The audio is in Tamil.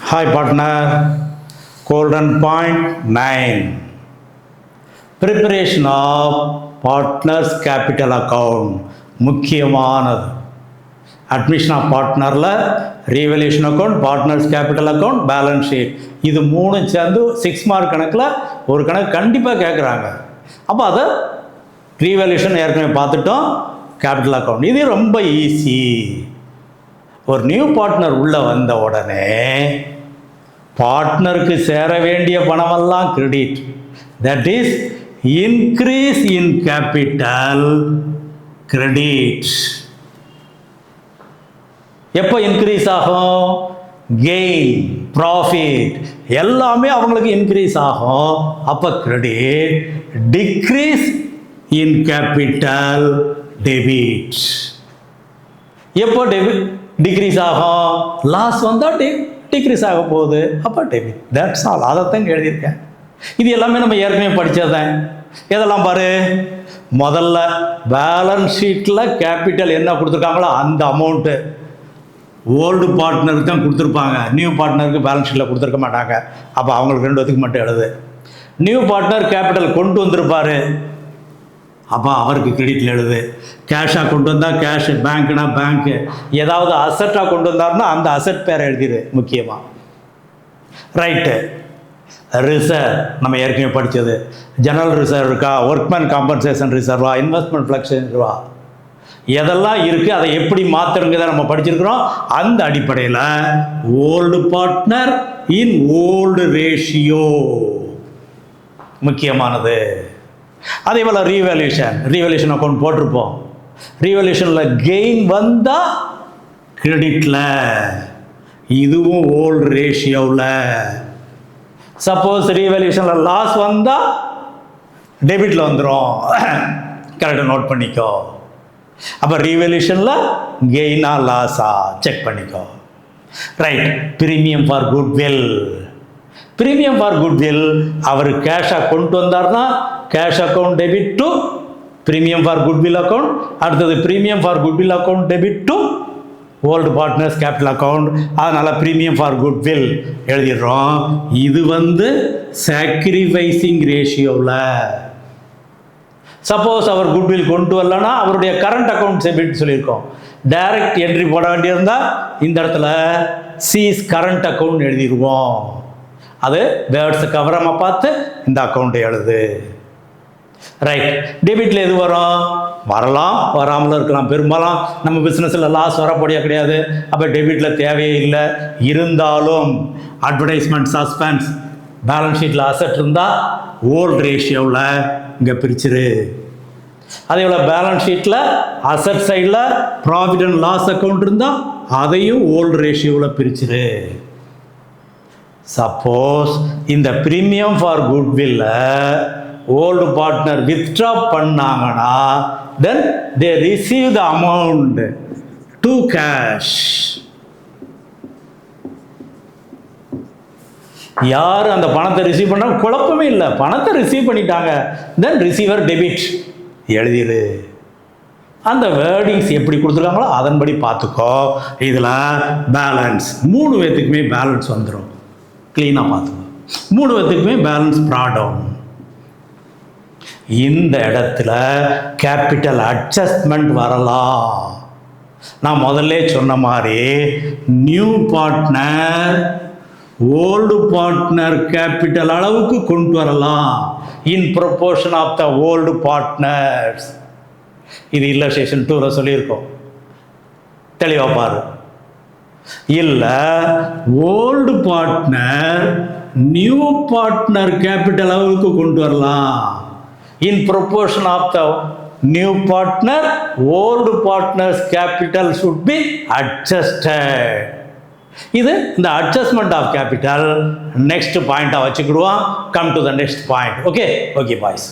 Hi partner, golden point 9. Preparation of partner's capital account முக்கியமானது. அட்மிஷன் ஆஃப் பார்ட்னரில் revaluation account, partners capital account, balance sheet, இது மூணு சேர்ந்து 6 மார்க் கணக்கில் ஒரு கணக்கு கண்டிப்பாக கேட்குறாங்க. அப்போ அதை ரீவல்யூஷன் ஏற்கனவே பார்த்துட்டோம். கேபிட்டல் அக்கௌண்ட் இது ரொம்ப ஈஸி. ஒரு நியூ பார்ட்னர் உள்ளே வந்த உடனே பார்ட்னருக்கு சேர வேண்டிய பணமெல்லாம் credit, that is increase in capital credit. எப்போ இன்க்ரீஸ் ஆகும்? கெயின், ப்ராஃபிட் எல்லாமே அவங்களுக்கு இன்க்ரீஸ் ஆகும். அப்போ credit. Decrease in capital debit. எப்போ டிக்ரீஸ் ஆகும்? லாஸ் வந்தால் டிக்ரீஸ் ஆக போகுது. அப்போ டெபிட். That's all. அதைத்தான் எழுதியிருக்கேன். இது எல்லாமே நம்ம ஏற்கனவே படித்ததான். இதெல்லாம் பாரு, முதல்ல பேலன்ஸ் ஷீட்டில் கேபிட்டல் என்ன கொடுத்துருக்காங்களோ அந்த அமௌண்ட்டு ஓல்டு பார்ட்னருக்கு தான் கொடுத்துருப்பாங்க. நியூ பார்ட்னருக்கு பேலன்ஸ் ஷீட்டில் கொடுத்துருக்க மாட்டாங்க. அப்போ அவங்களுக்கு 2 பேத்துக்கு மட்டும் எழுது. நியூ பார்ட்னர் கேபிட்டல் கொண்டு வந்திருப்பார், அப்போ அவருக்கு கிரெடிட்டில் எழுது. கேஷாக கொண்டு வந்தால் கேஷு, பேங்க்னா பேங்க்கு, ஏதாவது அசட்டாக கொண்டு வந்தார்னா அந்த அசட் பேரை எழுதிடு முக்கியமாக. ரைட்டு. ரிசர்வ் நம்ம ஏற்கனவே படித்தது. ஜெனரல் ரிசர்வ் இருக்கா, ஒர்க்மேன் காம்பன்சேஷன் ரிசர்வா, இன்வெஸ்ட்மெண்ட் ஃப்ளக்ஷன்வா, எதெல்லாம் இருக்குது, அதை எப்படி மாற்றுறங்க நம்ம படிச்சிருக்கிறோம். அந்த அடிப்படையில் old partner in old ratio முக்கியமானது. அதே போல் ரீவேல்யூஷன் அக்கௌண்ட் போட்டிருப்போம். ரீவேல்யூஷனில் கெயின் வந்தால் கிரெடிட்டில், இதுவும் ஓல்டு ரேஷியோவில். சப்போஸ் ரீவேல்யூஷனில் லாஸ் வந்தால் டெபிட்டில் வந்துடும். கரெக்டாக நோட் பண்ணிக்கோ. அப்போ ரீவேல்யூஷனில் கெயினா லாஸா செக் பண்ணிக்கோ. Right. Premium for goodwill. Premium for goodwill அவர் கேஷாக கொண்டு வந்தார்னா cash account debit to premium for goodwill account. அடுத்தது premium for goodwill account debit to old partners capital account. அதனால் ப்ரீமியம் ஃபார் குட்வில் எழுதிடுறோம். இது சாக்ரிஃபைசிங் ரேஷியோவில். சப்போஸ் அவர் குட்வில் கொண்டு வரலன்னா அவருடைய கரண்ட் அக்கௌண்ட் டெபிட் சொல்லியிருக்கோம். டைரக்ட் என்ட்ரி போட வேண்டியிருந்தால் இந்த இடத்துல சீஸ் கரண்ட் அக்கௌண்ட் எழுதிடுவோம். அது வேர்ட்ஸை கவரமாக பார்த்து இந்த அக்கௌண்ட்டை எழுது. ரைட். டெபிட்டில் எது வரும்? வரலாம், வராமலும் இருக்கலாம். பெரும்பாலும் நம்ம பிஸ்னஸில் லாஸ் வரப்படியா கிடையாது. அப்போ டெபிட்டில் தேவையே இல்லை. இருந்தாலும் அட்வர்டைஸ்மெண்ட், சஸ்பென்ஸ், பேலன்ஸ் ஷீட்டில் அசட் இருந்தால் ஓல்டு ரேஷியோவில் இங்கே பிரிச்சிரு. அதே போல் பேலன்ஸ் ஷீட்டில் அசட் சைடில் ப்ராஃபிட் அண்ட் லாஸ் அக்கௌண்ட் இருந்தால் அதையும் ஓல்டு ரேஷியோவில் பிரிச்சிரு. சப்போஸ் இந்த ப்ரீமியம் ஃபார் குட்வில்ல ஓல்டு பார்ட்னர் வித்ட்ரா பண்ணாங்கன்னா then they receive the amount to cash. யார் அந்த பணத்தை ரிசீவ் பண்ணுறாங்க குழப்பமே இல்லை. பணத்தை ரிசீவ் பண்ணிட்டாங்க, தென் ரிசீவர் டெபிட் எழுதிடு. அந்த வேர்டிங்ஸ் எப்படி கொடுத்துருக்காங்களோ அதன்படி பார்த்துக்கோ. இதில் பேலன்ஸ் 3 பேத்துக்குமே பேலன்ஸ் வந்துடும். க்ளீனாக பார்த்துக்கோ. 3 பேத்துக்குமே பேலன்ஸ் ப்ராடவுன். இந்த இடத்துல கேபிட்டல் அட்ஜஸ்ட்மெண்ட் வரலாம். நான் முதல்ல சொன்ன மாதிரி new partner old partner capital அளவுக்கு கொண்டு வரலாம் in proportion of the old partners. இது இல்லஸ்ட்ரேஷன் 2ல சொல்லியிருக்கோம். தெளிவாக பாரு. இல்லை old partner new partner capital அளவுக்கு கொண்டு வரலாம் in proportion of the new partner old partners capital should be adjusted. இது இந்த அட்ஜஸ்ட்மெண்ட் ஆஃப் கேபிட்டல் நெக்ஸ்ட் பாயிண்டாக வச்சுக்கிடுவோம். Come to the next point. Okay boys.